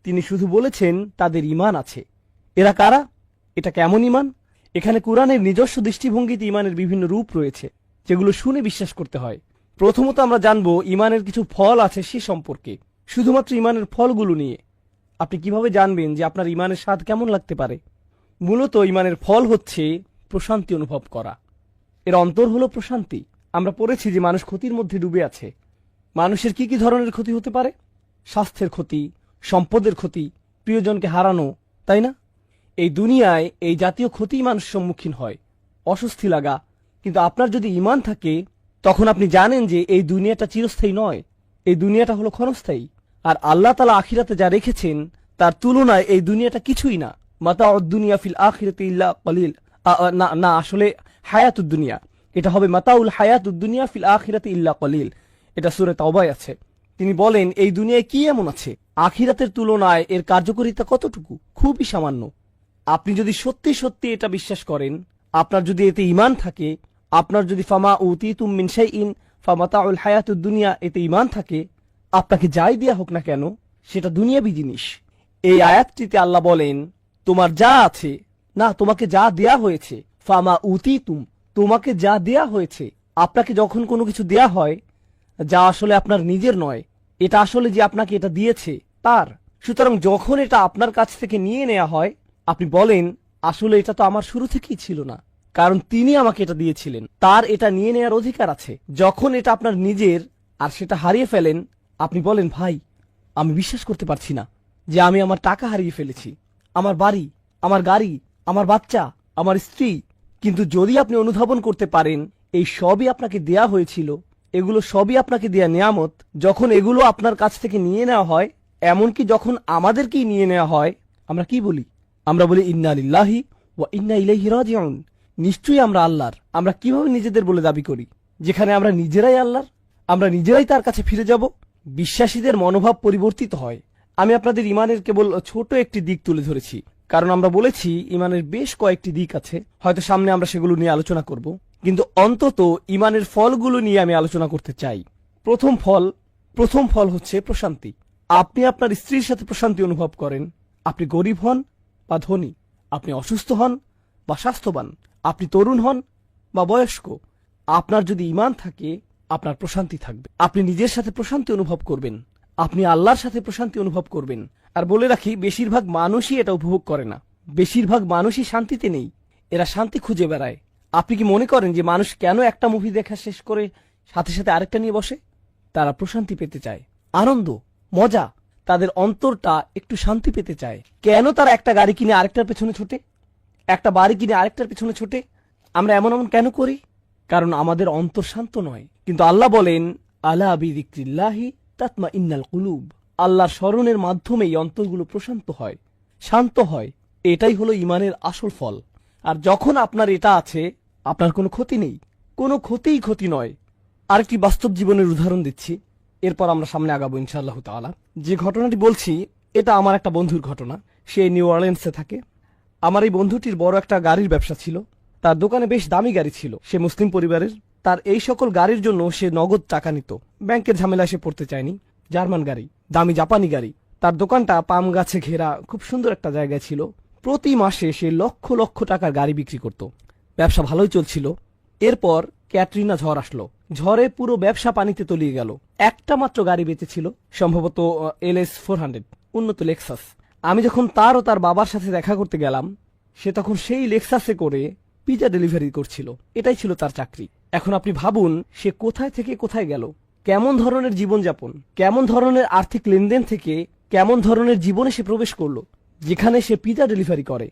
তিনি শুধু বলেছেন তাদের ঈমান আছে। এরা কারা? এটা কেমন ঈমান? এখানে কুরআনের নিজস্ব দৃষ্টিভঙ্গিতে ঈমানের বিভিন্ন রূপ রয়েছে, যেগুলো শুনে বিশ্বাস করতে হয়। প্রথমত আমরা জানব ঈমানের কিছু ফল আছে সে সম্পর্কে, শুধুমাত্র ঈমানের ফলগুলো নিয়ে। আপনি কিভাবে জানবেন যে আপনার ঈমানের স্বাদ কেমন লাগতে পারে? মূলত ঈমানের ফল হচ্ছে প্রশান্তি অনুভব করা। এর অন্তর হলো প্রশান্তি। আমরা পড়েছি যে মানুষ ক্ষতির মধ্যে ডুবে আছে। মানুষের কি কি ধরনের ক্ষতি হতে পারে? স্বাস্থ্যের ক্ষতি, সম্পদের ক্ষতি, প্রিয়জনকে হারানো, তাই না? এই দুনিয়ায় এই জাতীয় ক্ষতি মানুষ সম্মুখীন হয়, অস্বস্তি লাগা। কিন্তু আপনার যদি ঈমান থাকে, তখন আপনি জানেন যে এই দুনিয়াটা চিরস্থায়ী নয়, এই দুনিয়াটা হলো ক্ষণস্থায়ী। আর আল্লাহ তাআলা আখিরাতে যা রেখেছেন তার তুলনায় এই দুনিয়াটা কিছুই না। মাতাউদ দুনিয়া ফিল আখিরাতি ইল্লা কলিল। না, আসলে হায়াতুদ দুনিয়া, এটা হবে মাতাউল হায়াতুদ দুনিয়া ফিল আখিরাতি ইল্লা কলিল। এটা সূরা তাওবায় আছে। তিনি বলেন এই দুনিয়ায় কি এমন আছে, আখিরাতের তুলনায় এর কার্যকারিতা কতটুকু? খুবই সামান্য। আপনি যদি সত্যি সত্যি এটা বিশ্বাস করেন, আপনার যদি এতে ঈমান থাকে, আপনার যদি ফামা উতিতুম মিন শাইইন ফামাতাউল হায়াতুদ দুনিয়া এতে ঈমান থাকে, আপনাকে যাই দেয়া হোক না কেন সেটা দুনিয়াবি জিনিস। এই আয়াতটিতে আল্লাহ বলেন তোমার যা আছে, না, তোমাকে যা দেয়া হয়েছে, ফামা উতিতুম, তোমাকে যা দেয়া হয়েছে। আপনাকে যখন কোনো কিছু দেয়া হয় যা আসলে আপনার নিজের নয়, এটা আসলে যে আপনাকে এটা দিয়েছে তার। সুতরাং যখন এটা আপনার কাছ থেকে নিয়ে নেওয়া হয়, আপনি বলেন আসলে এটা তো আমার শুরু থেকেই ছিল না, কারণ তিনি আমাকে এটা দিয়েছিলেন, তার এটা নিয়ে নেওয়ার অধিকার আছে। যখন এটা আপনার নিজের আর সেটা হারিয়ে ফেলেন, আপনি বলেন ভাই, আমি বিশ্বাস করতে পারছি না যে আমি আমার টাকা হারিয়ে ফেলেছি, আমার বাড়ি, আমার গাড়ি, আমার বাচ্চা, আমার স্ত্রী। কিন্তু যদি আপনি অনুধাবন করতে পারেন এই সবই আপনাকে দেয়া হয়েছিল, এগুলো সবই আপনাকে দেয়া নিয়ামত, যখন এগুলো আপনার কাছ থেকে নিয়ে নেওয়া হয়, এমনকি যখন আমাদেরকেই নিয়ে নেওয়া হয়, আমরা কি বলি? আমরা বলি ইন্না লিল্লাহি ওয়া ইন্না ইলাইহি রাজিউন। নিশ্চয়ই আমরা আল্লাহর। আমরা কিভাবে নিজেদের বলে দাবি করি, যেখানে আমরা নিজেরাই আল্লাহর, আমরা নিজেরাই তার কাছে ফিরে যাব? বিশ্বাসীদের মনোভাব পরিবর্তিত হয়। আমি আপনাদের ঈমানের কেবল ছোট একটি দিক তুলে ধরেছি, কারণ আমরা বলেছি ঈমানের বেশ কয়েকটি দিক আছে। হয়তো সামনে আমরা সেগুলো নিয়ে আলোচনা করব, কিন্তু অন্তত ঈমানের ফলগুলো নিয়ে আমি আলোচনা করতে চাই। প্রথম ফল হচ্ছে প্রশান্তি। আপনি আপনার স্ত্রীর সাথে প্রশান্তি অনুভব করেন। আপনি গরিব হন বা ধনী, আপনি অসুস্থ হন বা স্বাস্থ্যবান, আপনি তরুণ হন বা বয়স্ক, আপনার যদি ঈমান থাকে আপনার প্রশান্তি থাকবে। আপনি নিজের সাথে প্রশান্তি অনুভব করবেন, আপনি আল্লাহর সাথে প্রশান্তি অনুভব করবেন। আর বলে রাখি, বেশিরভাগ মানুষই এটা উপভোগ করে না। বেশিরভাগ মানুষই শান্তিতে নেই, এরা শান্তি খুঁজে বেড়ায়। আপনি কি মনে করেন যে মানুষ কেন একটা মুভি দেখা শেষ করে সাথে সাথে আরেকটা নিয়ে বসে? তারা প্রশান্তি পেতে চায়, আনন্দ, মজা। তাদের অন্তরটা একটু শান্তি পেতে চায়। কেন তারা একটা গাড়ি কিনে আরেকটার পেছনে ছোটে, একটা বাড়ি কিনে আরেকটার পেছনে ছোটে? আমরা এমন কেন করি? কারণ আমাদের অন্তর শান্ত নয়। কিন্তু আল্লাহ বলেন আলা বিযিকরিল্লাহি তাতমাইন্নাল কুলুব। আল্লাহর স্মরণের মাধ্যমেই অন্তরগুলো প্রশান্ত হয়, শান্ত হয়। এটাই হলো ঈমানের আসল ফল। আর যখন আপনার এটা আছে, আপনার কোনো ক্ষতি নেই, কোনো ক্ষতি নয়। আরেকটি বাস্তব জীবনের উদাহরণ দিচ্ছি, এরপর আমরা সামনে আগাবো ইনশাআল্লাহ তাআলা। যে ঘটনাটি বলছি এটা আমার একটা বন্ধুর ঘটনা। সে নিউ অরলিন্সে থাকে। আমার এই বন্ধুটির বড় একটা গাড়ির ব্যবসা ছিল। তার দোকানে বেশ দামি গাড়ি ছিল। সে মুসলিম পরিবারের। তার এই সকল গাড়ির জন্য সে নগদ টাকা নিত, ব্যাংকের ঝামেলা সে পড়তে চায়নি। জার্মান গাড়ি, দামি জাপানি গাড়ি। তার দোকানটা পাম গাছে ঘেরা খুব সুন্দর একটা জায়গায় ছিল। প্রতি মাসে সে লক্ষ লক্ষ টাকার গাড়ি বিক্রি করত। ব্যবসা ভালোই চলছিল। এরপর ক্যাটরিনা ঝড় আসলো। ঝড়ে পুরো ব্যবসা পানিতে তলিয়ে গেল। একটা মাত্র গাড়ি বেঁচেছিল, সম্ভবত LS 400, উন্নত লেক্সাস। আমি যখন তার ও তার বাবার সাথে দেখা করতে গেলাম, সে তখন সেই লেক্সাসে করে পিজা ডেলিভারি করছিল। এটাই ছিল তার চাকরি। এখন আপনি ভাবুন, সে কোথায় থেকে কোথায় গেল, কেমন ধরনের জীবনযাপন, কেমন ধরনের আর্থিক লেনদেন থেকে কেমন ধরনের জীবনে সে প্রবেশ করলো, যেখানে সে পিজা ডেলিভারি করে,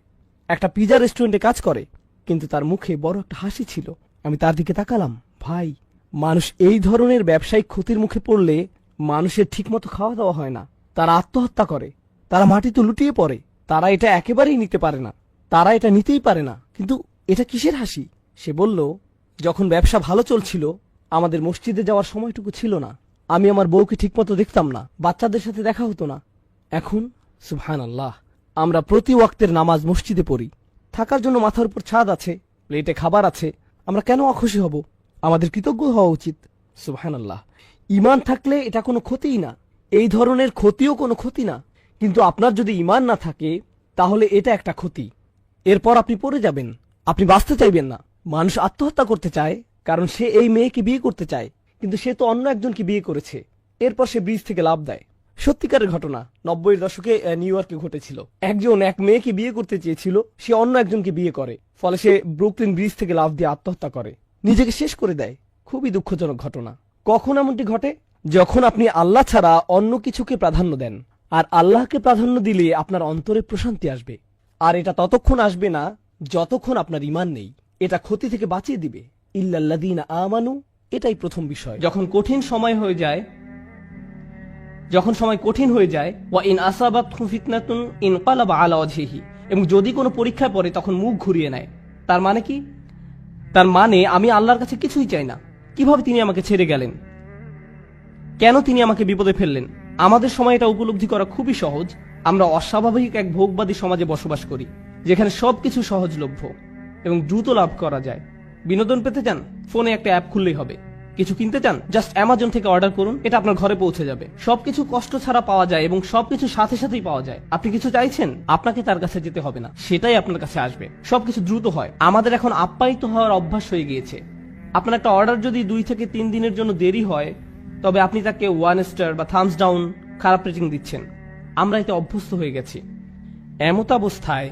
একটা পিজা রেস্টুরেন্টে কাজ করে, কিন্তু তার মুখে বড় একটা হাসি ছিল। আমি তার দিকে তাকালাম। ভাই, মানুষ এই ধরনের ব্যবসায়িক ক্ষতির মুখে পড়লে মানুষের ঠিকমতো খাওয়া দাওয়া হয় না, তারা আত্মহত্যা করে, তারা মাটিতে লুটিয়ে পড়ে, তারা এটা একেবারেই নিতে পারে না, তারা এটা নিতেই পারে না। কিন্তু এটা কিসের হাসি? সে বলল, যখন ব্যবসা ভালো চলছিল আমাদের মসজিদে যাওয়ার সময়টুকু ছিল না, আমি আমার বউকে ঠিকমতো দেখতাম না, বাচ্চাদের সাথে দেখা হতো না। এখন সুবহানাল্লাহ, আমরা প্রতি ওয়াক্তের নামাজ মসজিদে পড়ি, থাকার জন্য মাথার উপর ছাদ আছে, প্লেটে খাবার আছে। আমরা কেন অখুশি হব? আমাদের কৃতজ্ঞ হওয়া উচিত। সুবহানাল্লাহ। ঈমান থাকলে এটা কোনো ক্ষতিই না, এই ধরনের ক্ষতিও কোনো ক্ষতি না। কিন্তু আপনার যদি ঈমান না থাকে তাহলে এটা একটা ক্ষতি। এরপর আপনি পড়ে যাবেন, আপনি বাঁচতে চাইবেন না। মানুষ আত্মহত্যা করতে চায় কারণ সে এই মেয়েকে বিয়ে করতে চায়, কিন্তু সে তো অন্য একজনকে বিয়ে করেছে। এরপর সে ব্রিজ থেকে লাফ দেয়। সত্যিকারের ঘটনা 90-এর দশকে নিউ ইয়র্কে ঘটেছিল। একজন এক মেয়েকে বিয়ে করতে চেয়েছিল, সে অন্য একজনকে বিয়ে করে, ফলে সে ব্রুকলিন ব্রিজ থেকে লাফ দিয়ে আত্মহত্যা করে, নিজেকে শেষ করে দেয়। খুবই দুঃখজনক ঘটনা। কখন এমনটি ঘটে? যখন আপনি আল্লাহ ছাড়া অন্য কিছুকে প্রাধান্য দেন। আর আল্লাহকে প্রাধান্য দিলে আপনার অন্তরে প্রশান্তি আসবে। আর এটা ততক্ষণ আসবে না যতক্ষণ আপনার ঈমান নেই। এটা ক্ষতি থেকে বাঁচিয়ে দিবে। ইল্লাল্লাযীনা আমানু, এটাই প্রথম বিষয়। যখন কঠিন সময় হয়ে যায়, ওয়া ইন আসাবাতহুম ফিতনাতুন ইনকালাবা আলা ওয়াজহিহি, এবং যদি কোনো পরীক্ষায় পড়ে তখন মুখ ঘুরিয়ে নেয়। তার মানে কি? তার মানে আমি আল্লাহর কাছে কিছুই চাই না। কিভাবে তিনি আমাকে ছেড়ে গেলেন? কেন তিনি আমাকে বিপদে ফেললেন? আমাদের সময় এটা উপলব্ধি করা খুবই সহজ। আমরা অস্বাভাবিক এক ভোগবাদী সমাজে বসবাস করি, যেখানে সবকিছু সহজলভ্য এবং দ্রুত লাভ করা যায়। বিনোদন পেতে চান? ফোনে একটা অ্যাপ খুললেই হবে। কিছু কিনতে চান? জাস্ট অ্যামাজন থেকে অর্ডার করুন, এটা আপনার ঘরে পৌঁছে যাবে। সবকিছু কষ্ট ছাড়া পাওয়া যায় এবং সবকিছু সাথে সাথেই পাওয়া যায়। আপনি কিছু চাইছেন, আপনাকে তার কাছে যেতে হবে না, সেটাই আপনার কাছে আসবে। সবকিছু দ্রুত হয়। আমাদের এখন আপ্যায়িত হওয়ার অভ্যাস হয়ে গিয়েছে। আপনার একটা অর্ডার যদি 2 থেকে 3 দিনের জন্য দেরি হয়, তবে আপনি তাকে 1 স্টার বা থামস ডাউন, খারাপ রেটিং দিচ্ছেন। আমরা এতে অভ্যস্ত হয়ে গেছি। এমত অবস্থায়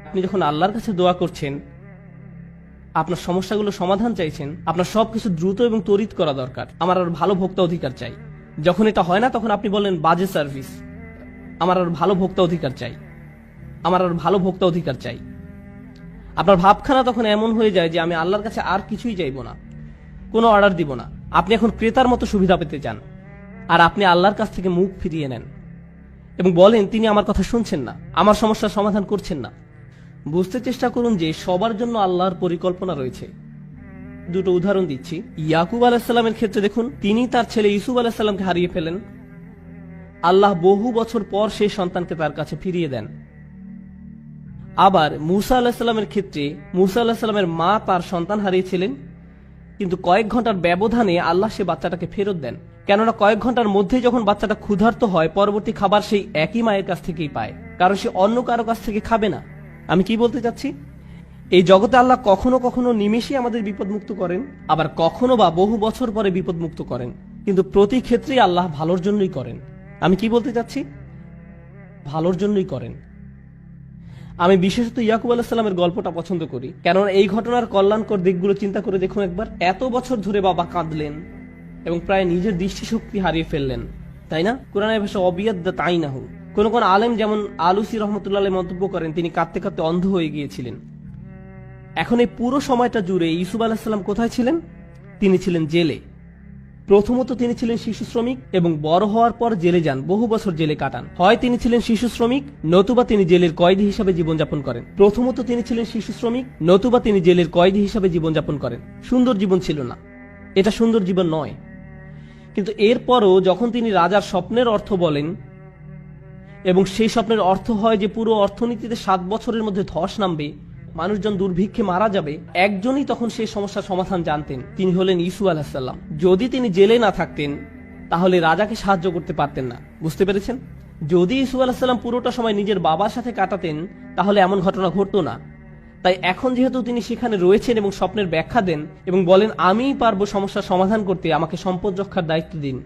আপনি যখন আল্লাহর কাছে দোয়া করছেন, আপনার সমস্যাগুলো সমাধান চাইছেন, আপনার সবকিছু দ্রুত এবং তড়িৎ করা দরকার। আমার আর ভালো ভোক্তা অধিকার চাই। যখন এটা হয় না, তখন আপনি বলেন বাজে সার্ভিস। আমার আর ভালো ভোক্তা অধিকার চাই, আমার আর ভালো ভোক্তা অধিকার চাই। আপনার ভাবখানা তখন এমন হয়ে যায় যে আমি আল্লাহর কাছে আর কিছুই চাইবো না, কোনো অর্ডার দিব না। আপনি এখন ক্রেতার মতো সুবিধা পেতে চান, আর আপনি আল্লাহর কাছ থেকে মুখ ফিরিয়ে নেন এবং বলেন তিনি আমার কথা শুনছেন না, আমার সমস্যার সমাধান করছেন না। বুঝতে চেষ্টা করুন যে সবার জন্য আল্লাহর পরিকল্পনা রয়েছে। দুটো উদাহরণ দিচ্ছি। ইয়াকুব আলাইহিসসালামের ক্ষেত্রে দেখুন, তিনি তার ছেলে ইউসুফ আলাইহিসসালামকে হারিয়ে ফেলেন। আল্লাহ বহু বছর পর সেই সন্তানকে তার কাছে ফিরিয়ে দেন। আবার মূসা আলাইহিসসালামের ক্ষেত্রে, মূসা আলাইহিসসালামের মা তার সন্তান হারিয়েছিলেন, কিন্তু কয়েক ঘন্টার ব্যবধানে আল্লাহ সে বাচ্চাটাকে ফেরত দেন। কেননা কয়েক ঘন্টার মধ্যেই যখন বাচ্চাটা ক্ষুধার্ত হয়, পরবর্তী খাবার সেই একই মায়ের কাছ থেকেই পায়, কারণ সে অন্য কারো কাছ থেকে খাবে না। আমি কি বলতে চাচ্ছি? এই জগতে আল্লাহ কখনো কখনো নিমেষে আমাদের বিপদমুক্ত করেন, আবার কখনো বা বহু বছর পরে বিপদমুক্ত করেন, কিন্তু প্রতি ক্ষেত্রেই আল্লাহ ভালোর জন্যই করেন। আমি কি বলতে চাচ্ছি? ভালোর জন্যই করেন। আমি বিশেষত ইয়াকুব আলাইহিস সালামের গল্পটা পছন্দ করি, কেননা এই ঘটনার কল্যাণকর দিকগুলো চিন্তা করে দেখুন একবার। এত বছর ধরে বাবা কাঁদলেন এবং প্রায় নিজের দৃষ্টিশক্তি হারিয়ে ফেললেন, তাই না? কোরআনের ভাষা অবিয়াদ্দা তাই না হোক। কোন কোন আলেম যেমন আলুসি রহমতুল্লাহ মন্তব্য করেন তিনি কাঁদতে কাঁদতে অন্ধ হয়ে গিয়েছিলেন। এখন এই পুরো সময়টা জুড়ে ইউসুফ আলাইহিস সালাম কোথায় ছিলেন? তিনি ছিলেন জেলে। প্রথমত তিনি ছিলেন শিশু শ্রমিক এবং বড় হওয়ার পর জেলে যান, বহু বছর জেলে কাটান। হয় তিনি ছিলেন শিশু শ্রমিক, নতুবা তিনি জেলের কয়েদি হিসাবে জীবনযাপন করেন। প্রথমত তিনি ছিলেন শিশু শ্রমিক, নতুবা তিনি জেলের কয়েদি হিসাবে জীবনযাপন করেন। সুন্দর জীবন ছিল না, এটা সুন্দর জীবন নয়। কিন্তু এরপরও যখন তিনি রাজার স্বপ্নের অর্থ বলেন এবং সেই স্বপ্নের অর্থ হয় যে পুরো অর্থনীতিতে 7 বছরের মধ্যে ধস নামবে, মানুষজন দুর্ভিক্ষে মারা যাবে, একজনই তখন সেই সমস্যার সমাধান জানতেন, তিনি হলেন ইউসুফ আলাইহিস সালাম। যদি তিনি জেলে না থাকতেন তাহলে রাজাকে সাহায্য করতে পারতেন না। বুঝতে পেরেছেন? যদি ইউসুফ আলাইহিস সালাম পুরোটা সময় নিজের বাবার সাথে কাটাতেন তাহলে এমন ঘটনা ঘটতো না। তাই এখন যেহেতু তিনি সেখানে রয়েছেন এবং স্বপ্নের ব্যাখ্যা দেন এবং বলেন আমিই পারবো সমস্যার সমাধান করতে, আমাকে সম্পদ রক্ষার দায়িত্ব দিন,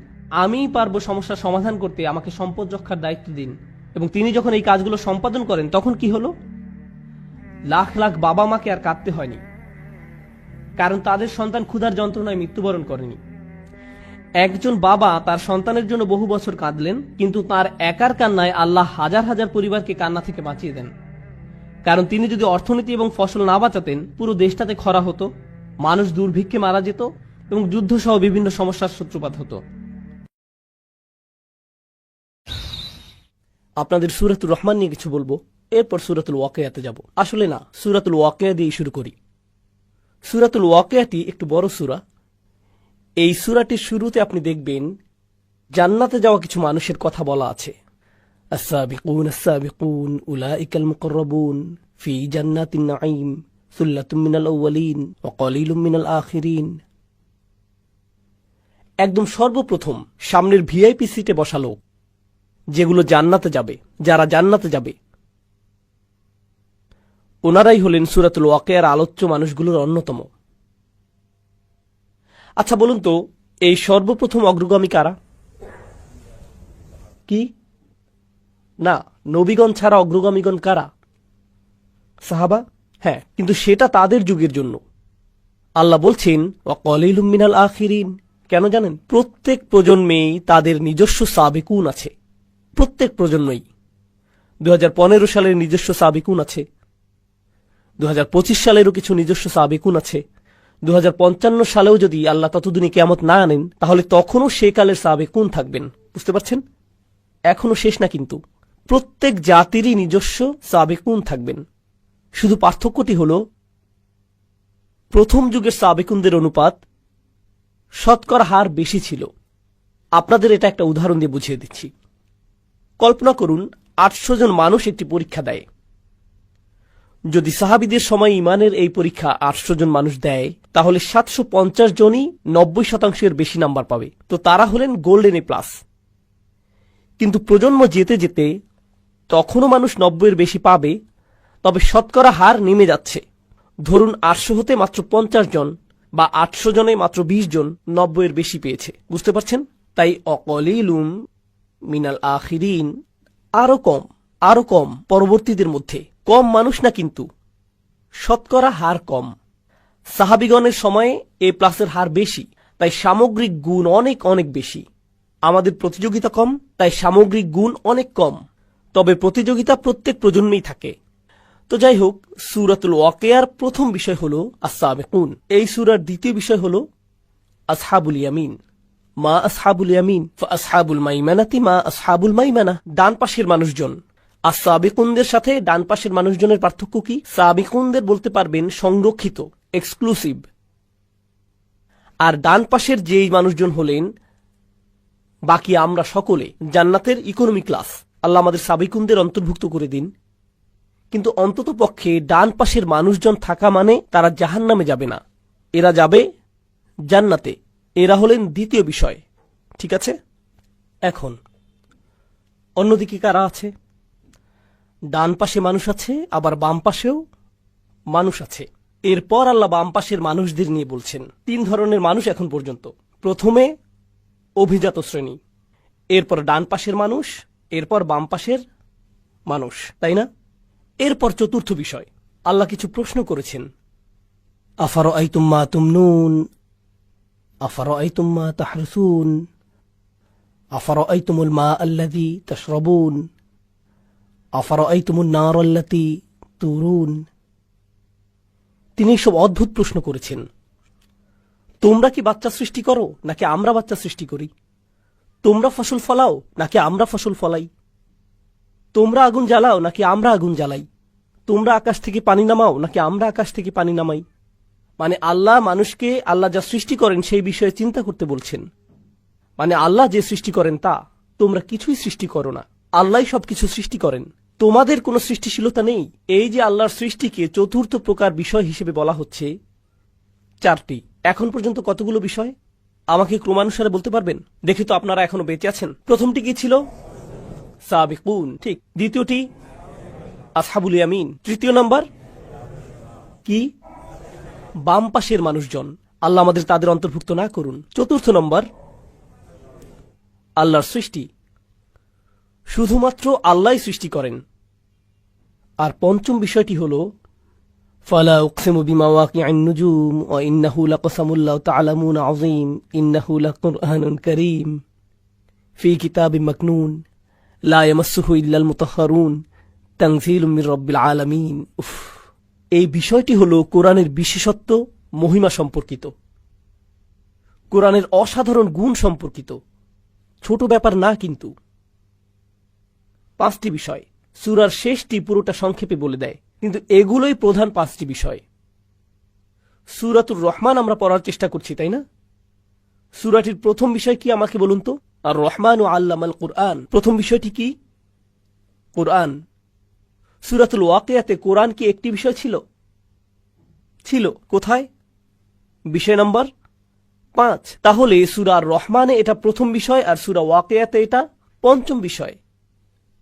আমিই পারবো সমস্যার সমাধান করতে, আমাকে সম্পদ রক্ষার দায়িত্ব দিন, এবং তিনি যখন এই কাজগুলো সম্পাদন করেন তখন কি হলো? লাখ লাখ বাবা মাকে আর কাঁদতে হয়নি, কারণ তাদের সন্তান ক্ষুধার যন্ত্রণায় মৃত্যুবরণ করেনি। একজন বাবা তার সন্তানের জন্য বহু বছর কাঁদলেন, কিন্তু তার একার কান্নায় আল্লাহ হাজার হাজার পরিবারকে কান্না থেকে বাঁচিয়ে দেন। কারণ তিনি যদি অর্থনীতি এবং ফসল না বাঁচাতেন, পুরো দেশটাতে খরা হতো, মানুষ দুর্ভিক্ষে মারা যেত এবং যুদ্ধ সহ বিভিন্ন সমস্যার সূত্রপাত হতো। আপনাদের সূরাতুর রহমান নিয়ে কিছু বলবো, এরপর সূরাতুল ওয়াকিয়াতে যাব। আসলে না, সূরাতুল ওয়াকিয়া দিয়ে শুরু করি। সূরাতুল ওয়াকিয়াটি একটু বড় সূরা। এই সূরাটির শুরুতে আপনি দেখবেন জান্নাতে যাওয়া কিছু মানুষের কথা বলা আছে। আস-সাবিকুন আস-সাবিকুন উলাইকাল মুকাররাবুন ফি জান্নাতিন নাঈম সুল্লাতুম মিনাল আউয়ালিন ওয়া কলিলুম মিনাল আখিরিন। একদম সর্বপ্রথম সামনের ভিআইপি সিটে বসা লোক, যেগুলো জান্নাতে যাবে, যারা জান্নাতে যাবে, ওনারাই হলেন সূরাতুল ওয়াকিয়ার আলোচ্য মানুষগুলোর অন্যতম। আচ্ছা বলুন তো, এই সর্বপ্রথম অগ্রগামী কারা? কি না, নবীগণ ছাড়া অগ্রগামীগণ কারা? সাহাবা। হ্যাঁ, কিন্তু সেটা তাদের যুগের জন্য। আল্লাহ বলছেন ওয়াকালিলুম মিনাল আখিরিন। কেন জানেন? প্রত্যেক প্রজন্মেই তাদের নিজস্ব সাবিকুন আছে। প্রত্যেক প্রজন্মেই 2015 সালের নিজস্ব সাবিকুন আছে, 2025 সালেরও কিছু নিজস্ব সাবিকুন আছে, 2055 সালেও যদি আল্লাহ ততদিনে কিয়ামত না আনেন তাহলে তখনও সে কালের সাবিকুন থাকবেন। বুঝতে পারছেন? এখনো শেষ না, কিন্তু প্রত্যেক জাতিরই নিজস্ব সাবিকুন থাকবেন। শুধু পার্থক্যটি হল প্রথম যুগের সাবিকুনদের অনুপাত শতকরা হার বেশি ছিল। আপনাদের এটা একটা উদাহরণ দিয়ে বুঝিয়ে দিচ্ছি। কল্পনা করুন 800 জন মানুষ একটি পরীক্ষা দেয়। যদি সাহাবীদের সময় ইমানের এই পরীক্ষা 800 জন মানুষ দেয় তাহলে 750 জনই 90% বেশি নাম্বার পাবে। তো তারা হলেন গোল্ডেন এ প্লাস। কিন্তু প্রজন্ম যেতে যেতে তখনও মানুষ 90 বেশি পাবে, তবে শতকরা হার নেমে যাচ্ছে। ধরুন 800 হতে মাত্র 50 জন বা 800 জনে মাত্র 20 জন 90 বেশি পেয়েছে। বুঝতে পারছেন? তাই অকলিলুম মিনাল আখিরিন, আরো কম পরবর্তীদের মধ্যে। কম মানুষ না, কিন্তু শতকরা হার কম। সাহাবিগণের সময়ে এ প্লাসের হার বেশি, তাই সামগ্রিক গুণ অনেক অনেক বেশি। আমাদের প্রতিযোগিতা কম, তাই সামগ্রিক গুণ অনেক কম। তবে প্রতিযোগিতা প্রত্যেক প্রজন্মেই থাকে। তো যাই হোক, সূরাতুল ওয়াকিয়ার প্রথম বিষয় হল আস-সাবিকুন। এই সূরার দ্বিতীয় বিষয় হল আসহাবুল ইয়ামিন। মা আসহাবুল ইয়ামিন ফাসহাবুল মাইমানাতি মা আসহাবুল মাইমানা। ডান পাশের মানুষজন। আর সাবিকুনদের সাথে ডান পাশের মানুষজনের পার্থক্য কি? সাবিকুনদের বলতে পারবেন সংরক্ষিত, এক্সক্লুসিভ। আর ডান পাশের যেই মানুষজন হলেন বাকি আমরা সকলে জান্নাতের ইকোনমি ক্লাস। আল্লাহ আমাদের সাবিকুনদের অন্তর্ভুক্ত করে দিন। কিন্তু অন্তত পক্ষে ডান পাশের মানুষজন থাকা মানে তারা জাহান্নামে যাবে না, এরা যাবে জান্নাতে। এরা হলেন দ্বিতীয় বিষয়। ঠিক আছে? এখন অন্যদিকে কারা আছে? ডান পাশে মানুষ আছে, আবার বাম পাশেও মানুষ আছে। এরপর আল্লাহ বাম পাশের মানুষদের নিয়ে বলছেন 3 ধরনের মানুষ এখন পর্যন্ত। প্রথমে অভিজাত শ্রেণী, এরপর ডান পাশের মানুষ, এরপর বাম পাশের মানুষ, তাই না? এরপর চতুর্থ বিষয়, আল্লাহ কিছু প্রশ্ন করেছেন। আফারাআইতুম মা তুমনুন, আফারাআইতুম মা তাহরুসুন, আফারাআইতুমুল মা আল্লাযী তাশরাবুন, আফারাআইতুমুন নার আল্লাতী তুরুন। তিনি সব অদ্ভুত প্রশ্ন করেছেন। তোমরা কি বাচ্চা সৃষ্টি করো নাকি আমরা বাচ্চা সৃষ্টি করি? তোমরা ফসল ফলাও নাকি আমরা ফসল ফলাই? তোমরা আগুন জ্বালাও নাকি আমরা আগুন জ্বালাই? তোমরা আকাশ থেকে পানি নামাও নাকি আমরা আকাশ থেকে পানি নামাই? মানে আল্লাহ মানুষকে আল্লাহ যা সৃষ্টি করেন সেই বিষয়ে চিন্তা করতে বলছেন। মানে আল্লাহ যে সৃষ্টি করেন তা, তোমরা কিছুই সৃষ্টি করো না, আল্লাহই সবকিছু সৃষ্টি করেন। তোমাদের কোনো সৃষ্টিশীলতা নেই। এই যে আল্লাহর সৃষ্টিকে চতুর্থ প্রকার বিষয় হিসেবে বলা হচ্ছে 4টি। এখন পর্যন্ত কতগুলো বিষয় আমাকে ক্রমানুসারে বলতে পারবেন? দেখি তো আপনারা এখনো বেঁচে আছেন। প্রথমটি কি ছিল? সাবিকুন, ঠিক। দ্বিতীয়টি আসহাবুল ইয়ামিন। তৃতীয় নাম্বার কি? বাম পাশের মানুষজন। আল্লাহ আমাদের তাদের অন্তর্ভুক্ত না করুন। চতুর্থ নম্বর আল্লাহর সৃষ্টি, শুধুমাত্র আল্লাহই সৃষ্টি করেন। আর পঞ্চম বিষয়টি হল ফালা উকসিমু বিমাওয়াকিআন নুজুম ওয়া ইন্নাহু লাকসামুল লাউ তা'লামুন আযীম ইন্নাহু লাকুরআনুন কারীম ফি কিতাবিম মাকনুন লা ইয়ামাসসুহু ইল্লাল মুতাহহারুন তানযীলুম মির রাব্বিল আলামিন। এই বিষয়টি হল কোরআনের বিশেষত্ব, মহিমা সম্পর্কিত, কোরআনের অসাধারণ গুণ সম্পর্কিত। ছোট ব্যাপার না কিন্তু। 5টি বিষয় সূরার শেষটি পুরোটা সংক্ষেপে বলে দেয়, কিন্তু এগুলোই প্রধান 5টি বিষয়। সূরাতুর রহমান আমরা পড়ার চেষ্টা করছি, তাই না? সূরাটির প্রথম বিষয় কি আমাকে বলুন তো? আর রহমানু আল্লামাল কুরআন। প্রথম বিষয়টি কি? কোরআন। সূরাতুল ওয়াকিয়াতে কোরআন কি একটি বিষয় ছিল? ছিল। কোথায়? বিষয় নাম্বার 5। তাহলে সূরা রহমানে এটা প্রথম বিষয় আর সূরা ওয়াকিয়াতে এটা পঞ্চম বিষয়।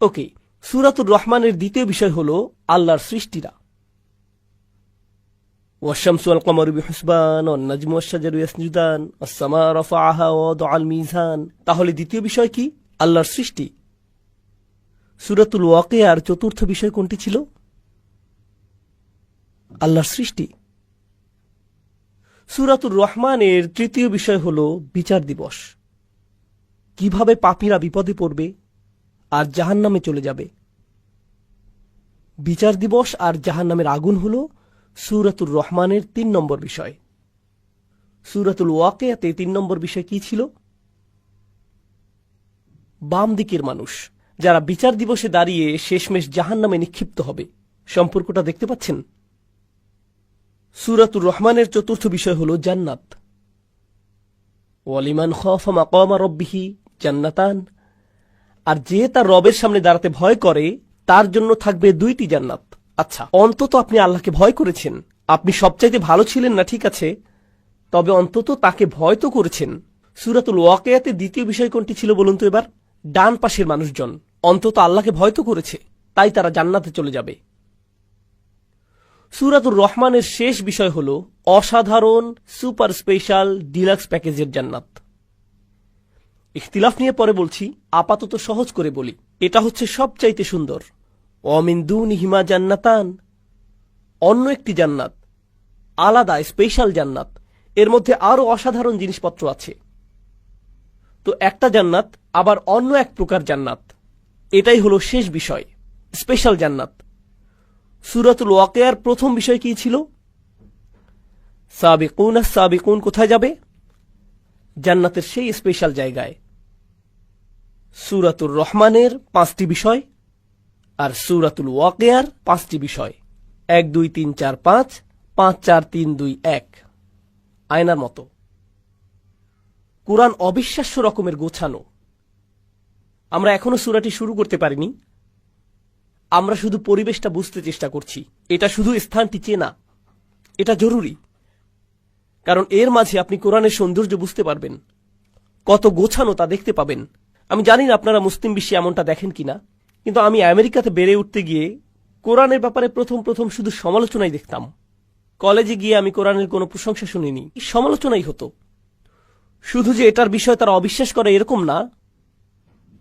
ওকে, সূরাতুর রহমানের দ্বিতীয় বিষয় হলো আল্লাহর সৃষ্টিরা। والشمس والقمر بحسبان والنجم والشجر يسجدان والسماء رفعها ووضع الميزان। তাহলে দ্বিতীয় বিষয় কি? আল্লাহর সৃষ্টি। সূরাতুল ওয়াকিয়ার চতুর্থ বিষয় কোনটি ছিল? আল্লাহর সৃষ্টি। সূরাতুর রহমানের তৃতীয় বিষয় হলো বিচার দিবস, কিভাবে পাপীরা বিপদে পড়বে আর জাহান্নামে চলে যাবে। বিচার দিবস আর জাহান্নামের আগুন হল সূরাতুর রহমানের ৩ নম্বর বিষয়। সূরাতুল ওয়াকিয়াতে ৩ নম্বর বিষয় কি ছিল? বাম দিকের মানুষ যারা বিচার দিবসে দাঁড়িয়ে শেষমেশ জাহান্নামে নিক্ষিপ্ত হবে। সম্পর্কটা দেখতে পাচ্ছেন? সূরাতুর রহমানের চতুর্থ বিষয় হল জান্নাত। ওয়ালিমান খাফা মাকামা রাব্বিহি জান্নাতান। আর যে তার রবের সামনে দাঁড়াতে ভয় করে তার জন্য থাকবে 2টি জান্নাত। আচ্ছা, অন্তত আপনি আল্লাহকে ভয় করেছেন। আপনি সবচাইতে ভালো ছিলেন না, ঠিক আছে, তবে অন্তত তাকে ভয় তো করেছেন। সূরাতুল ওয়াকিয়াতে দ্বিতীয় বিষয় কোনটি ছিল বলুন তো এবার? ডান পাশের মানুষজন অন্তত আল্লাহকে ভয় তো করেছে, তাই তারা জান্নাতে চলে যাবে। সূরাতুর রহমানের শেষ বিষয় হল অসাধারণ সুপার স্পেশাল ডিলাক্স প্যাকেজের জান্নাত। ইখতিলাফ নিয়ে পরে বলছি, আপাতত সহজ করে বলি, এটা হচ্ছে সবচাইতে সুন্দর। ওয়ামিন দুনিহিমা জান্নাতান, অন্য একটি জান্নাত, আলাদা স্পেশাল জান্নাত। এর মধ্যে আরো অসাধারণ জিনিসপত্র আছে। তো একটা জান্নাত আবার অন্য এক প্রকার জান্নাত, এটাই হলো শেষ বিষয়, স্পেশাল জান্নাত। সূরাতুল ওয়াকিয়ার প্রথম বিষয় কি ছিল? সাবিকুন সাবিকুন কোথায় যাবে? জান্নাতের সেই স্পেশাল জায়গায়। সূরাতুর রহমানের 5টি বিষয় আর সূরাতুল ওয়াকিয়ার 5টি বিষয়। 1 2 3 4 5, 5 4 3 2 1, আয়নার মতো। কুরআন অবিশ্বাস্য রকমের গোছানো। আমরা এখনো সূরাটি শুরু করতে পারিনি, আমরা শুধু পরিবেশটা বুঝতে চেষ্টা করছি। এটা শুধু স্থানটি চেনা, এটা জরুরি, কারণ এর মাঝে আপনি কোরআনের সৌন্দর্য বুঝতে পারবেন, কত গোছানো তা দেখতে পাবেন। আমি জানি না আপনারা মুসলিম বিশ্বে এমনটা দেখেন কিনা, কিন্তু আমি আমেরিকাতে বেড়ে উঠতে গিয়ে কোরআনের ব্যাপারে প্রথম শুধু সমালোচনাই দেখতাম। কলেজে গিয়ে আমি কোরআনের কোনো প্রশংসা শুনিনি, সমালোচনাই হতো। শুধু যে এটার বিষয় তারা অবিশ্বাস করে এরকম না,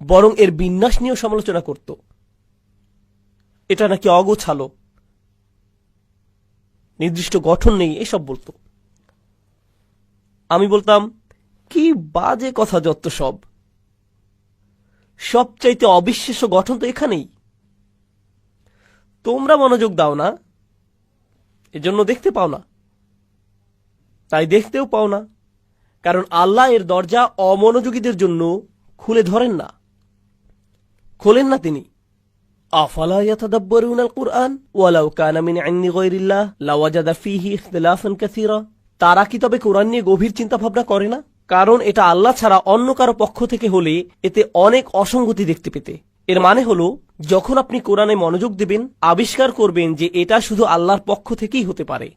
বরং এর বিন্যাস নিয়েও সমালোচনা করত। এটা নাকি অগোছালো, নির্দিষ্ট গঠন নেই, এসব বলতো। আমি বলতাম, কি বাজে কথা যত সব, সবচাইতে অবিশ্বাস্য গঠন তো এখানেই। তোমরা মনোযোগ দাও না, এজন্য দেখতে পাও না, তাই দেখতেও পাও না, কারণ আল্লাহ এর দরজা অমনোযোগীদের জন্য খুলে ধরেন না, খোলেন না তিনি। আফালা ইয়াতাদাব্বারুনাল কুরআন ওয়ালাউ কানা মিন ইনদি গায়রিল্লাহ লাওয়াজাদা ফীহি ইখতিলাফান কাসীরা। তারা কি তবে কোরআন নিয়ে গভীর চিন্তা ভাবনা করে না? কারণ এটা আল্লাহ ছাড়া অন্য কারো পক্ষ থেকে হলে এতে অনেক অসঙ্গতি দেখতে পেতে। এর মানে হলো, যখন আপনি কোরআনে মনোযোগ দেবেন, আবিষ্কার করবেন যে এটা শুধু আল্লাহর পক্ষ থেকেই হতে পারে।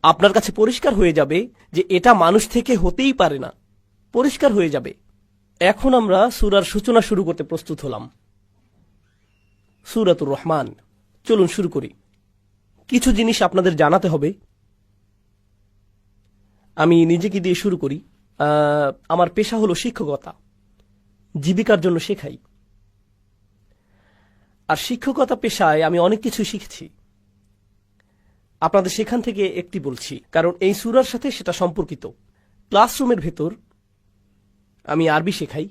আপনার কাছে পরিষ্কার হয়ে যাবে যে এটা মানুষ থেকে হতেই পারে না, পরিষ্কার হয়ে যাবে। এখন আমরা সূরার সূচনা শুরু করতে প্রস্তুত হলাম। সূরাতুর রহমান, চলুন শুরু করি। কিছু জিনিস আপনাদের জানাতে হবে। আমি নিজেকে দিয়ে শুরু করি। আমার পেশা হলো শিক্ষকতা, জীবিকার জন্য শেখাই। আর শিক্ষকতা পেশায় আমি অনেক কিছু শিখেছি। আপনাদের সেখান থেকে একটি বলছি, কারণ এই সূরার সাথে সেটা সম্পর্কিত। ক্লাসরুমের ভেতর আমি আরবি শেখাই।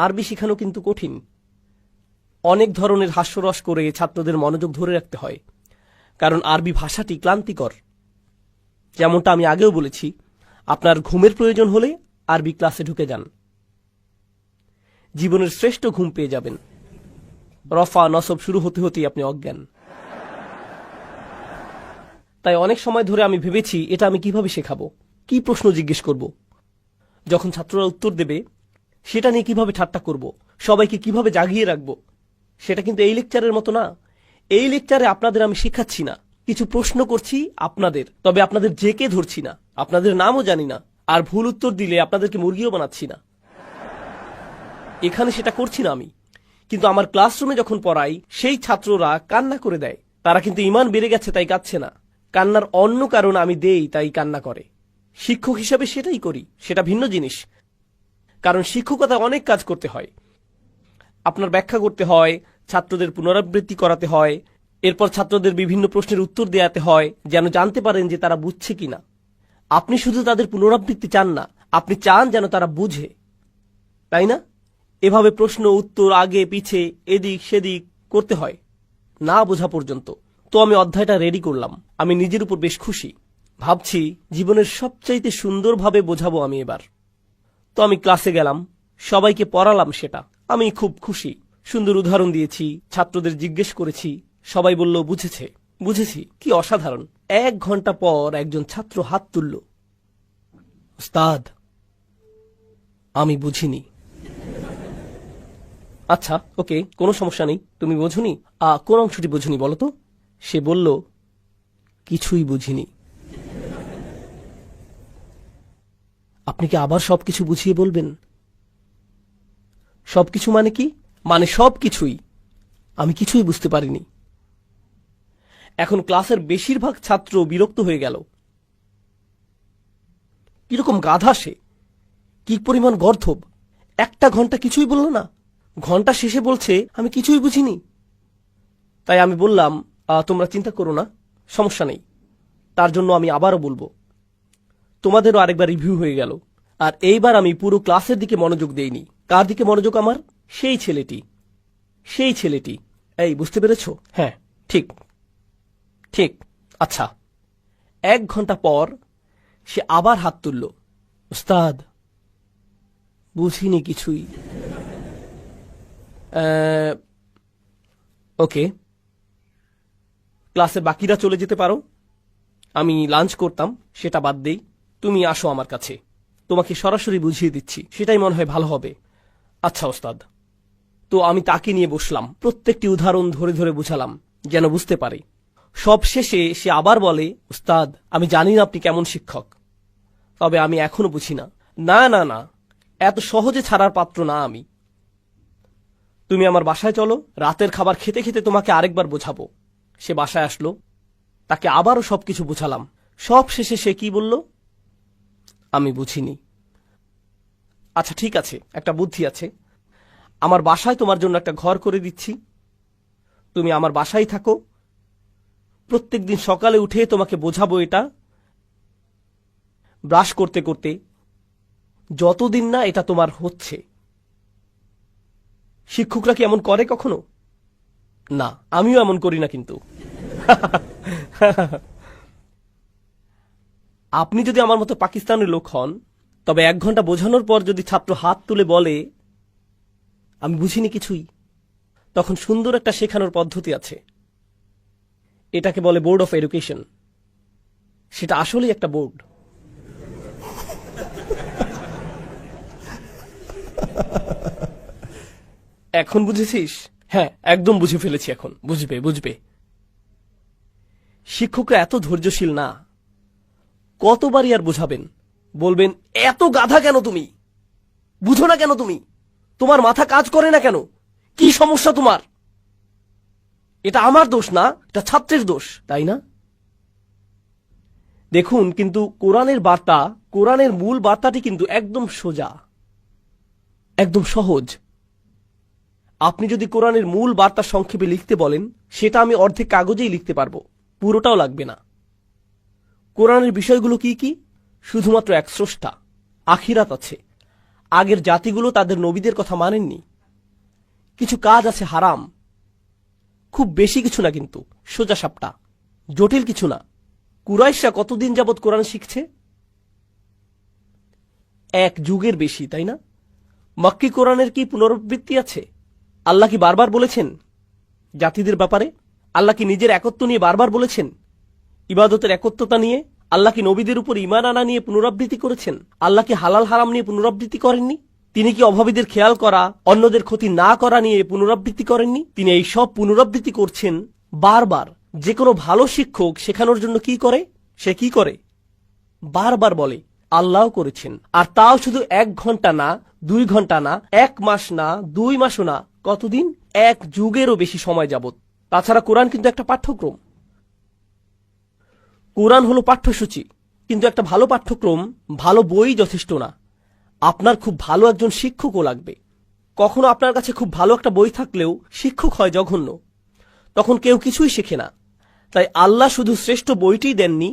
আরবি শেখানো কিন্তু কঠিন। অনেক ধরনের হাস্যরস করে ছাত্রদের মনোযোগ ধরে রাখতে হয়, কারণ আরবি ভাষাটি ক্লান্তিকর। যেমনটা আমি আগেও বলেছি, আপনার ঘুমের প্রয়োজন হলে আরবি ক্লাসে ঢুকে যান, জীবনের শ্রেষ্ঠ ঘুম পেয়ে যাবেন। রফা নসব শুরু হতে হতেই আপনি অজ্ঞান। তাই অনেক সময় ধরে আমি ভেবেছি, এটা আমি কিভাবে শেখাবো, কি প্রশ্ন জিজ্ঞেস করব, যখন ছাত্ররা উত্তর দেবে সেটা নিয়ে কিভাবে ঠাট্টা করব, সবাইকে কিভাবে জাগিয়ে রাখবো। সেটা কিন্তু এই লেকচারের মতো না। এই লেকচারে আপনাদের আমি শেখাচ্ছি না, কিছু প্রশ্ন করছি আপনাদের, তবে আপনাদের জেকে ধরছি না, আপনাদের নামও জানি না, আর ভুল উত্তর দিলে আপনাদেরকে মুরগিও বানাচ্ছি না। এখানে সেটা করছি না আমি। কিন্তু আমার ক্লাসরুমে যখন পড়াই সেই ছাত্ররা কান্না করে দেয়। তারা কিন্তু ঈমান বেড়ে গেছে তাই কাঁদছে না, কান্নার অন্য কারণ আমি দেই তাই কান্না করে। শিক্ষক হিসাবে সেটাই করি, সেটা ভিন্ন জিনিস। কারণ শিক্ষকতা অনেক কাজ করতে হয়, আপনার ব্যাখ্যা করতে হয়, ছাত্রদের পুনরাবৃত্তি করাতে হয়, এরপর ছাত্রদের বিভিন্ন প্রশ্নের উত্তর দেওয়াতে হয় যেন জানতে পারেন যে তারা বুঝছে কিনা। আপনি শুধু তাদের পুনরাবৃত্তি চান না, আপনি চান যেন তারা বুঝে, তাই না? এভাবে প্রশ্ন উত্তর আগে পিছে এদিক সেদিক করতে হয় না বোঝা পর্যন্ত। তো আমি অধ্যায়টা রেডি করলাম, আমি নিজের উপর বেশ খুশি। ভাবছি জীবনের সবচাইতে সুন্দরভাবে বোঝাবো আমি এবার। তো আমি ক্লাসে গেলাম, সবাইকে পড়ালাম, সেটা আমি খুব খুশি। সুন্দর উদাহরণ দিয়েছি, ছাত্রদের জিজ্ঞেস করেছি, সবাই বলল বুঝেছে। বুঝেছি, কি অসাধারণ। 1 ঘন্টা পর একজন ছাত্র হাত তুলল, উস্তাদ আমি বুঝিনি। আচ্ছা ওকে, কোনো সমস্যা নেই, তুমি বোঝনি? কোন অংশটি বুঝিনি বলো তো? সে বলল কিছুই বুঝিনি। আপনি কি আবার সবকিছু বুঝিয়ে বলবেন? সবকিছু মানে কি? মানে সবকিছুই। আমি কিছুই বুঝতে পারিনি। এখন ক্লাসের বেশিরভাগ ছাত্র বিরক্ত হয়ে গেল। কিরকম গাধা সে, কি পরিমাণ গর্ধব! 1 ঘন্টা কিছুই বলল না, ঘন্টা শেষে বলছে আমি কিছুই বুঝিনি। তাই আমি বললাম তোমরা চিন্তা করো না, সমস্যা নেই, তার জন্য আমি আবারও বলবো। তোমাদেরও আরেকবার রিভিউ হয়ে গেল। আর এইবার আমি পুরো ক্লাসের দিকে মনোযোগ দেইনি। কার দিকে মনোযোগ আমার? সেই ছেলেটি, সেই ছেলেটি। এই বুঝতে পেরেছ? হ্যাঁ ঠিক ঠিক। আচ্ছা, 1 ঘন্টা পর সে আবার হাত তুলল, উস্তাদ বুঝিনি কিছুই। ওকে, ক্লাসে বাকিরা চলে যেতে পারো, আমি লাঞ্চ করতাম, সেটা বাদ দেই। তুমি আসো আমার কাছে, তোমাকে সরাসরি বুঝিয়ে দিচ্ছি, সেটাই মনে হয় ভালো হবে। আচ্ছা ওস্তাদ। তো আমি তাকে নিয়ে বসলাম, প্রত্যেকটি উদাহরণ ধরে ধরে বুঝালাম যেন বুঝতে পারে। সব শেষে সে আবার বলে, উস্তাদ আমি জানি না আপনি কেমন শিক্ষক, তবে আমি এখনো বুঝি না। না না না, এত সহজে ছাড়ার পাত্র না আমি। তুমি আমার বাসায় চলো, রাতের খাবার খেতে খেতে তোমাকে আরেকবার বোঝাবো। সে বাসায় আসলো, তাকে আবারও সবকিছু বুঝালাম। সব শেষে সে কি বলল? আমি বুঝিনি। আচ্ছা ঠিক আছে, একটা বুদ্ধি আছে, আমার বাসায় তোমার জন্য একটা ঘর করে দিচ্ছি, তুমি আমার বাসায় থাকো, প্রত্যেকদিন সকালে উঠে তোমাকে বোঝাবো এটা, ব্রাশ করতে করতে, যতদিন না এটা তোমার হচ্ছে। শিক্ষকরা কি এমন করে কখনো? না, আমিও এমন করি না। কিন্তু আপনি যদি আমার মতো পাকিস্তানের লোক হন, তবে 1 ঘন্টা বোঝানোর পর যদি ছাত্র হাত তুলে বলে আমি বুঝিনি কিছুই, তখন সুন্দর একটা শেখানোর পদ্ধতি আছে, এটাকে বলে বোর্ড অফ এডুকেশন। সেটা আসলেই একটা বোর্ড। এখন বুঝেছিস? হ্যাঁ একদম বুঝে ফেলেছি, এখন বুঝবে বুঝবে। শিক্ষকরা এত ধৈর্যশীল না, কতবারই আর বোঝাবেন? বলবেন এত গাধা কেন তুমি, বুঝো না কেন তুমি, তোমার মাথা কাজ করে না কেন, কি সমস্যা তোমার? এটা আমার দোষ না, এটা ছাত্রের দোষ, তাই না? দেখুন, কিন্তু কোরআনের বার্তা, কোরআনের মূল বার্তাটি কিন্তু একদম সোজা, একদম সহজ। আপনি যদি কোরআনের মূল বার্তা সংক্ষেপে লিখতে বলেন, সেটা আমি অর্ধেক কাগজেই লিখতে পারবো, পুরোটাও লাগবে না। কোরআনের বিষয়গুলো কি কি? শুধুমাত্র এক স্রষ্টা, আখিরাত আছে, আগের জাতিগুলো তাদের নবীদের কথা মানেননি, কিছু কাজ আছে হারাম, খুব বেশি কিছু না, কিন্তু সোজা সাপটা, জটিল কিছু না। কুরাইশরা কতদিন যাবৎ কোরআন শিখছে? 1 যুগের বেশি, তাই না? মক্কি কোরআনের কি পুনরাবৃত্তি আছে? আল্লাহ কি বারবার বলেছেন জাতিদের ব্যাপারে? আল্লাহ কি নিজের একত্ব নিয়ে বারবার বলেছেন? ইবাদতের একত্বতা নিয়ে? আল্লাহ কি নবীদের উপর ঈমান আনা নিয়ে পুনরাবৃত্তি করেছেন? আল্লাহ কি হালাল হারাম নিয়ে পুনরাবৃত্তি করেননি? তিনি কি অভাবীদের খেয়াল করা, অন্যদের ক্ষতি না করা নিয়ে পুনরাবৃত্তি করেননি? তিনি এই সব পুনরাবৃত্তি করছেন বারবার। যে কোনো ভালো শিক্ষক শেখানোর জন্য কি করে? সে কি করে? বারবার বলে আল্লাহ করেছেন। আর তাও শুধু 1 ঘন্টা না, 2 ঘন্টা না, 1 মাস না, 2 মাসও না, কতদিন? 1 যুগেরও বেশি সময় যাবত। তাছাড়া কোরআন কিন্তু একটা পাঠ্যক্রম। কোরআন হলো পাঠ্যসূচি, কিন্তু একটা ভালো পাঠ্যক্রম, ভালো বই যথেষ্ট না। আপনার খুব ভালো একজন শিক্ষকও লাগবে। কখনো আপনার কাছে খুব ভালো একটা বই থাকলেও শিক্ষক হয় জঘন্য, তখন কেউ কিছুই শেখে না। তাই আল্লাহ শুধু শ্রেষ্ঠ বইটিই দেননি,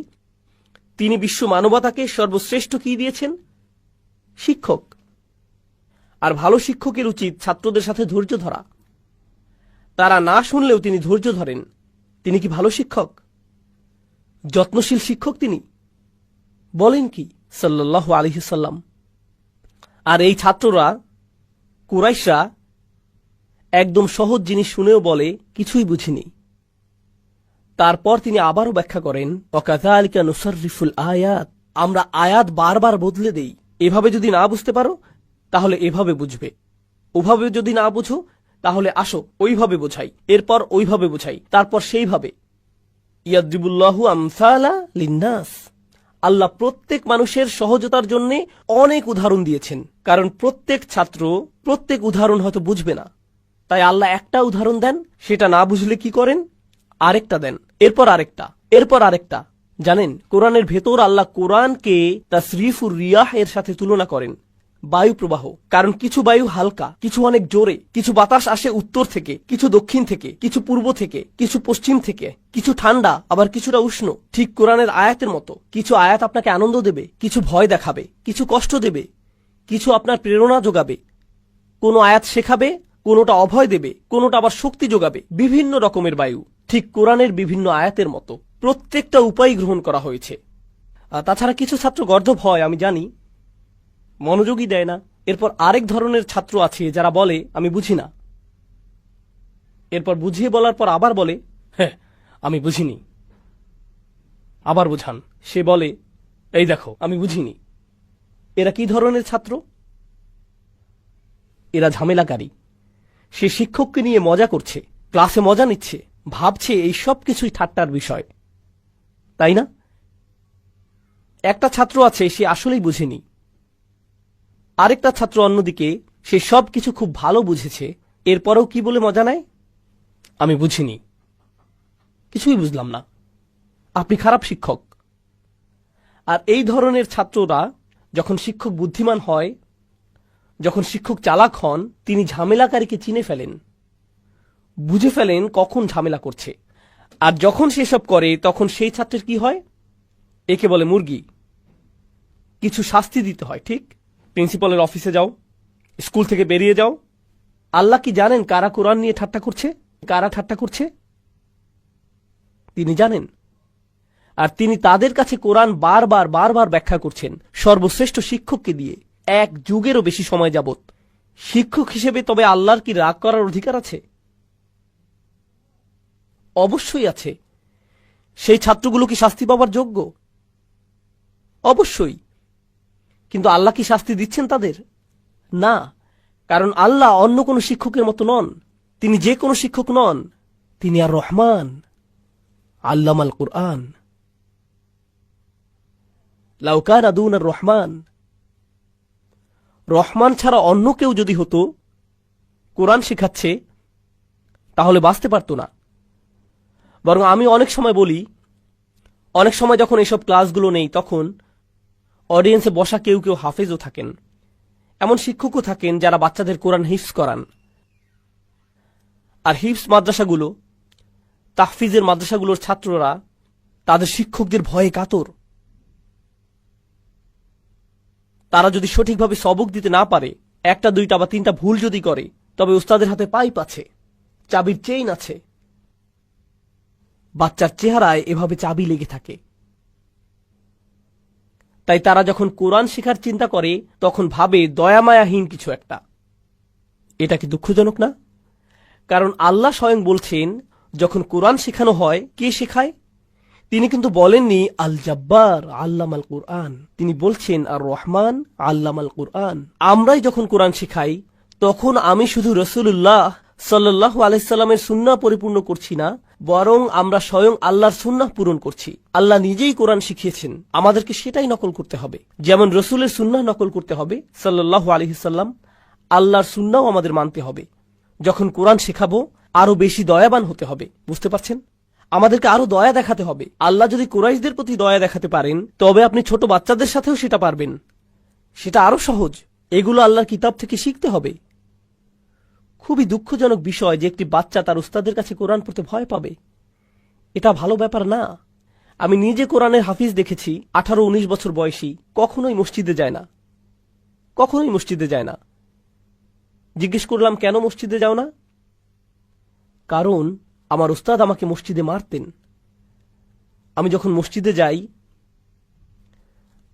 তিনি বিশ্ব মানবতাকে সর্বশ্রেষ্ঠ কি দিয়েছেন? শিক্ষক। আর ভালো শিক্ষকের উচিত ছাত্রদের সাথে ধৈর্য ধরা। তারা না শুনলেও তিনি ধৈর্য ধরেন। তিনি কি ভালো শিক্ষক? যত্নশীল শিক্ষক তিনি? বলেন কি সাল্লাল্লাহু আলাইহি সাল্লাম। আর এই ছাত্ররা, কুরাইশরা, একদম সহজ জিনিস শুনেও বলে কিছুই বুঝিনি। তারপর তিনি আবারও ব্যাখ্যা করেন, ওয়াকাযালিকা নুসাররিফুল আয়াত, আমরা আয়াত বারবার বদলে দেই। এভাবে যদি না বুঝতে পারো তাহলে এভাবে বুঝবে, ওভাবে যদি না বুঝো তাহলে আসো ওইভাবে বোঝাই, এরপর ওইভাবে বোঝাই, তারপর সেইভাবে। ইয়াদরিবুল্লাহু আমসালা লিন্নাস, আল্লাহ প্রত্যেক মানুষের সহজতার জন্য অনেক উদাহরণ দিয়েছেন, কারণ প্রত্যেক ছাত্র প্রত্যেক উদাহরণ হয়তো বুঝবে না। তাই আল্লাহ একটা উদাহরণ দেন, সেটা না বুঝলে কি করেন? আরেকটা দেন, এরপর আরেকটা, এরপর আরেকটা। জানেন, কোরআনের ভেতর আল্লাহ কোরআনকে তাসরিফুর রিয়াহ এর সাথে তুলনা করেন, বায়ু প্রবাহ। কারণ কিছু বায়ু হালকা, কিছু অনেক জোরে, কিছু বাতাস আসে উত্তর থেকে, কিছু দক্ষিণ থেকে, কিছু পূর্ব থেকে, কিছু পশ্চিম থেকে, কিছু ঠান্ডা আবার কিছুটা উষ্ণ। ঠিক কোরআনের আয়াতের মতো, কিছু আয়াত আপনাকে আনন্দ দেবে, কিছু ভয় দেখাবে, কিছু কষ্ট দেবে, কিছু আপনার প্রেরণা যোগাবে। কোনো আয়াত শেখাবে, কোনোটা অভয় দেবে, কোনোটা আবার শক্তি যোগাবে। বিভিন্ন রকমের বায়ু ঠিক কোরআনের বিভিন্ন আয়াতের মতো প্রত্যেকটা উপায় গ্রহণ করা হয়েছে। তাছাড়া কিছু ছাত্র গর্দভ হয়, আমি জানি, মনোযোগই দেয় না। এরপর আরেক ধরনের ছাত্র আছে যারা বলে আমি বুঝি না, এরপর বুঝিয়ে বলার পর আবার বলে হ্যাঁ আমি বুঝিনি, আবার বুঝান, সে বলে এই দেখো আমি বুঝিনি। এরা কি ধরনের ছাত্র? এরা ঝামেলাকারী। সে শিক্ষককে নিয়ে মজা করছে, ক্লাসে মজা নিচ্ছে, ভাবছে এই সব কিছুই ঠাট্টার বিষয়, তাই না? একটা ছাত্র আছে, সে আসলেই বুঝেনি। আরেকটা ছাত্র অন্যদিকে, সে সব কিছু খুব ভালো বুঝেছে, এরপরেও কি বলে মজা নেয়? আমি বুঝিনি, কিছুই বুঝলাম না। আপনি খারাপ শিক্ষক। আর এই ধরনের ছাত্ররা যখন শিক্ষক বুদ্ধিমান হয়, যখন শিক্ষক চালাক হন, তিনি ঝামেলাকারীকে চিনে ফেলেন, বুঝে ফেলেন কখন ঝামেলা করছে। আর যখন সেসব করে তখন সেই ছাত্রের কি হয়? একে বলে মুরগি। কিছু শাস্তি দিতে হয়, ঠিক? প্রিন্সিপালের অফিসে যাও, স্কুল থেকে বেরিয়ে যাও। আল্লাহ কি জানেন কারা কোরআন নিয়ে ঠাট্টা করছে, কারা ঠাট্টা করছে? তিনি জানেন। আর তিনি তাদের কাছে কোরআন বারবার বারবার ব্যাখ্যা করছেন সর্বশ্রেষ্ঠ শিক্ষককে দিয়ে, 1 যুগেরও বেশি সময় যাবত। শিক্ষক হিসেবে তবে আল্লাহর কি রাগ করার অধিকার আছে? অবশ্যই আছে। সেই ছাত্রগুলো কি শাস্তি পাওয়ার যোগ্য? অবশ্যই। কিন্তু আল্লাহ কি শাস্তি দিচ্ছেন তাদের? না, কারণ আল্লাহ অন্য কোন শিক্ষকের মতো নন। তিনি যে কোনো শিক্ষক নন, তিনি আর রহমান, আল্লামাল কুরআন। লাউ কানা দুনার রহমান, রহমান ছাড়া অন্য কেউ যদি হতো কোরআন শেখাচ্ছে, তাহলে বাঁচতে পারত না। বরং আমি অনেক সময় বলি, অনেক সময় যখন এইসব ক্লাসগুলো নেই, তখন অডিয়েন্সে বসা কেউ কেউ হাফেজও থাকেন, এমন শিক্ষকও থাকেন যারা বাচ্চাদের কোরআন হিফজ করান। আর হিফজ মাদ্রাসাগুলো, তাহফিজের মাদ্রাসাগুলোর ছাত্ররা তাদের শিক্ষকদের ভয়ে কাতর। তারা যদি সঠিকভাবে সবক দিতে না পারে, 1টা 2টা বা 3টা ভুল যদি করে, তবে উস্তাদের হাতে পাইপ আছে, চাবির চেইন আছে। বাচ্চার চেহারায় এভাবে চাবি লেগে থাকে। তাই তারা যখন কোরআন শেখার চিন্তা করে, তখন ভাবে দয়ামায়াহীন কিছু একটা। এটা কি দুঃখজনক না? কারণ আল্লাহ স্বয়ং বলছেন, যখন কোরআন শেখানো হয়, কে শেখায়? তিনি কিন্তু বলেননি আল জব্বার আল্লামাল কুরআন, তিনি বলছেন আর রহমান আল্লামাল কুরআন। আমরাই যখন কোরআন শেখাই, তখন আমি শুধু রাসূলুল্লাহ সাল্লাল্লাহু আলাইহি সাল্লামের সুন্নাহ পরিপূর্ণ করছি না, বরং আমরা স্বয়ং আল্লাহর সুন্নাহ পূরণ করছি। আল্লাহ নিজেই কোরআন শিখিয়েছেন, আমাদেরকে সেটাই নকল করতে হবে। যেমন রসুলের সুন্নাহ নকল করতে হবে সাল্লাল্লাহু আলাইহি সাল্লাম, আল্লাহর সুন্নাহও আমাদের মানতে হবে। যখন কোরআন শেখাবো আরো বেশি দয়াবান হতে হবে। বুঝতে পারছেন? আমাদেরকে আরো দয়া দেখাতে হবে। আল্লাহ যদি কুরাইশদের প্রতি দয়া দেখাতে পারেন, তবে আপনি ছোট বাচ্চাদের সাথেও সেটা পারবেন। সেটা আরো সহজ। এগুলো আল্লাহর কিতাব থেকে শিখতে হবে। খুবই দুঃখজনক বিষয় যে একটি বাচ্চা তার উস্তাদের কাছে কোরআন পড়তে ভয় পাবে। এটা ভালো ব্যাপার না। আমি নিজে কোরআনের হাফিজ দেখেছি, 18-19 বছর বয়সী, কখনোই মসজিদে যায় না। কখনোই মসজিদে যায় না। জিজ্ঞেস করলাম, কেন মসজিদে যাও না? কারণ আমার উস্তাদ আমাকে মসজিদে মারতেন। আমি যখন মসজিদে যাই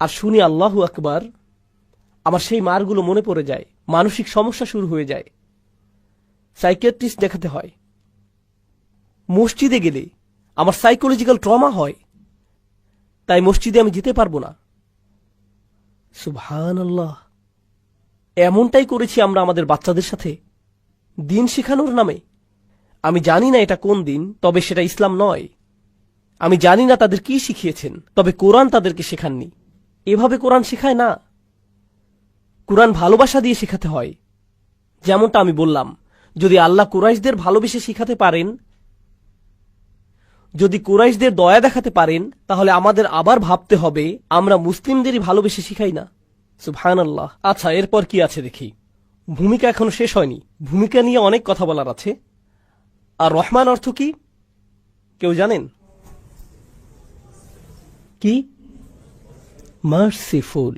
আর শুনি আল্লাহু আকবার, আমার সেই মারগুলো মনে পড়ে যায়। মানসিক সমস্যা শুরু হয়ে যায়, সাইকিয়াট্রিস্ট দেখাতে হয়। মসজিদে গেলে আমার সাইকোলজিক্যাল ট্রমা হয়, তাই মসজিদে আমি যেতে পারবো না। সুবহানাল্লাহ। এমনটাই করেছি আমরা আমাদের বাচ্চাদের সাথে দিন শেখানোর নামে। আমি জানি না এটা কোন দিন, তবে সেটা ইসলাম নয়। আমি জানি না তাদের কি শিখিয়েছেন, তবে কোরআন তাদেরকে শেখাননি। এভাবে কোরআন শেখায় না। কোরআন ভালোবাসা দিয়ে শেখাতে হয়। যেমনটা আমি বললাম, যদি আল্লাহ কুরাইশদের ভালোবেসে শিখাতে পারেন, যদি কুরাইশদের দয়া দেখাতে পারেন, তাহলে আমাদের আবার ভাবতে হবে আমরা মুসলিমদেরই ভালোবেসে শিখাই না। সুবহানাল্লাহ। আচ্ছা, এরপর কি আছে দেখি। ভূমিকা এখনো শেষ হয়নি। ভূমিকা নিয়ে অনেক কথা বলার আছে। আর রহমান অর্থ কি কেউ জানেন? কি? মার্সিফুল।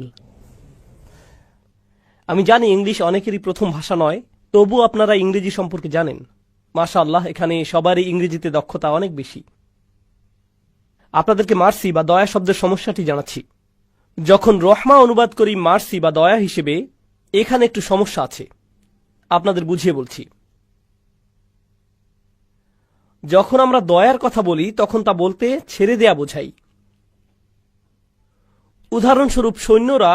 আমি জানি ইংলিশ অনেকেরই প্রথম ভাষা নয়, তবু আপনারা ইংরেজি সম্পর্কে জানেন। মাশাআল্লাহ, এখানে সবারই ইংরেজিতে দক্ষতা অনেক বেশি। আপনাদেরকে মার্সি বা দয়া শব্দের সমস্যাটি জানাচ্ছি। যখন রহমা অনুবাদ করি মার্সি বা দয়া হিসেবে, এখানে একটু সমস্যা আছে। আপনাদের বুঝিয়ে বলছি। যখন আমরা দয়ার কথা বলি, তখন তা বলতে ছেড়ে দেয়া বোঝাই। উদাহরণস্বরূপ, সৈন্যরা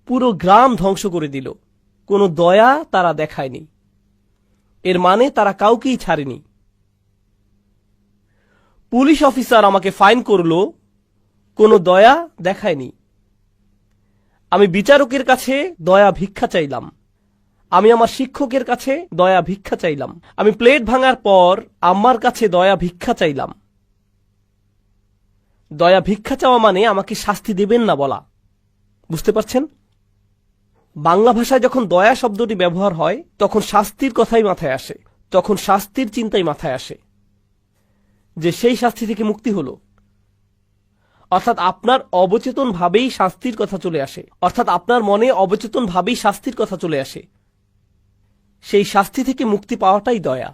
পুরো গ্রাম ধ্বংস করে দিল, কোনো দয়া তারা দেখায়নি। এর মানে তারা কাউকেই ছাড়েনি। পুলিশ অফিসার আমাকে ফাইন করল, কোনো দয়া দেখায়নি। আমি বিচারকের কাছে দয়া ভিক্ষা চাইলাম। আমি আমার শিক্ষকের কাছে দয়া ভিক্ষা চাইলাম। আমি প্লেট ভাঙার পর আম্মার কাছে দয়া ভিক্ষা চাইলাম। দয়া ভিক্ষা চাওয়া মানে আমাকে শাস্তি দেবেন না বলা। বুঝতে পারছেন? বাংলা ভাষায় যখন দয়া শব্দটি ব্যবহার হয়, তখন শাস্তির কথাই মাথায় আসে। তখন শাস্তির চিন্তাই মাথায় আসে, যে সেই শাস্তি থেকে মুক্তি হলো। অর্থাৎ আপনার অবচেতন ভাবেই শাস্তির কথা চলে আসে। অর্থাৎ আপনার মনে অবচেতন ভাবেই শাস্তির কথা চলে আসে। সেই শাস্তি থেকে মুক্তি পাওয়াটাই দয়া।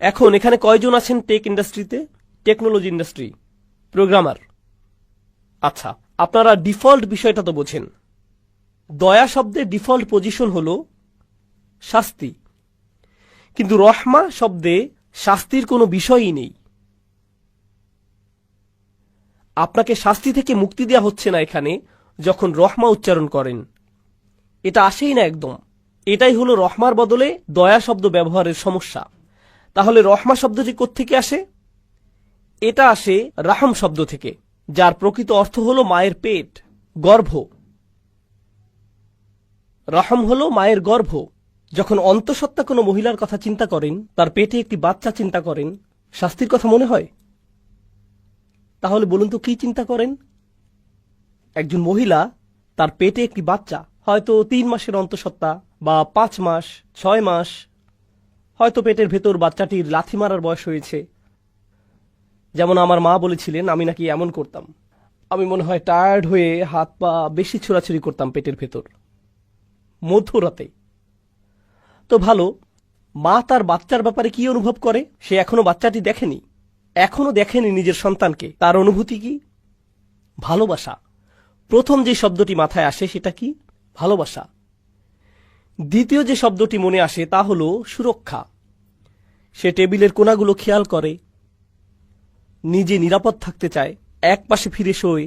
এখন এখানে কয়জন আছেন টেক ইন্ডাস্ট্রিতে? Technology industry, programmer. আচ্ছা, আপনারা ডিফল্ট বিষয়টা তো বোঝেন। দয়া শব্দের ডিফল্ট পজিশন হল শাস্তি, কিন্তু রহমা শব্দে শাস্তির কোনো বিষয়ই নেই। আপনাকে শাস্তি থেকে মুক্তি দেওয়া হচ্ছে না এখানে যখন রহমা উচ্চারণ করেন। এটা আসেই না একদম। এটাই হলো রহমার বদলে দয়া শব্দ ব্যবহারের সমস্যা। তাহলে রহমা শব্দটি কোত্থেকে আসে? এটা আসে রাহম শব্দ থেকে, যার প্রকৃত অর্থ হলো মায়ের পেট, গর্ভ। রহম হলো মায়ের গর্ভ। যখন অন্তঃসত্ত্বা কোনো মহিলার কথা চিন্তা করেন, তার পেটে একটি বাচ্চা চিন্তা করেন, শাস্তির কথা মনে হয়? তাহলে বলুন তো কি চিন্তা করেন? একজন মহিলা, তার পেটে একটি বাচ্চা, হয়তো 3 মাসের অন্তঃসত্ত্বা বা 5 মাস, 6 মাস, হয়তো পেটের ভেতর বাচ্চাটির লাথি মারার বয়স হয়েছে। যেমন আমার মা বলেছিলেন, আমি নাকি এমন করতাম। আমি মনে হয় টায়ার্ড হয়ে হাত পা বেশি ছোড়াছুড়ি করতাম পেটের ভেতর মধ্যরাতে। তো ভালো, মা তার বাচ্চার ব্যাপারে কি অনুভব করে? সে এখনো বাচ্চাটি দেখেনি, এখনো দেখেনি নিজের সন্তানকে। তার অনুভূতি কি? ভালোবাসা। প্রথম যে শব্দটি মাথায় আসে সেটা কি? ভালোবাসা। দ্বিতীয় যে শব্দটি মনে আসে তা হলো সুরক্ষা। সে টেবিলের কোণাগুলো খেয়াল করে, নিজে নিরাপদ থাকতে চায়, এক পাশে ফিরে শোয়,